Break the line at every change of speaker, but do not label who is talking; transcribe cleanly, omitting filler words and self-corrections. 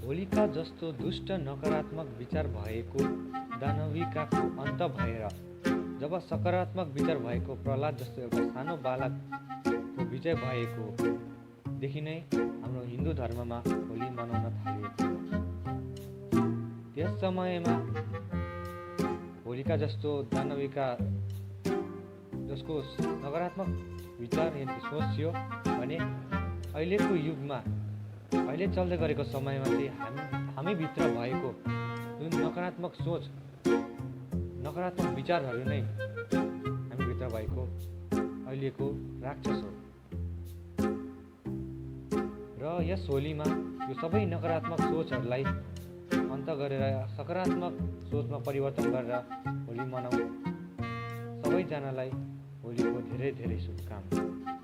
होलिका जस्तो दुष्ट नकारात्मक विचार भएको दानविकाको अन्त भएर जब सकारात्मक विचार भएको प्रहलाद जस्तो एउटा सानो बालकको विजय भएको देखि नै हाम्रो हिन्दू धर्ममा होली मनाउन थालिएको हो। त्यस समयमा होलिका जस्तो दानविका जसको नकारात्मक विचार यदि सोच थियो भने अहिलेको युगमा अहिले चल्दै गरेको समयमा चाहिँ हामीभित्र भएको जुन नकारात्मक सोच नकारात्मक विचारहरू नै हामीभित्र भएको अहिलेको राक्षस हो र यस होलीमा यो सबै नकारात्मक सोचहरूलाई अन्त गरेर सकारात्मक सोचमा परिवर्तन गरेर होली मनाउँ। सबैजनालाई होलीको धेरै धेरै शुभकामना।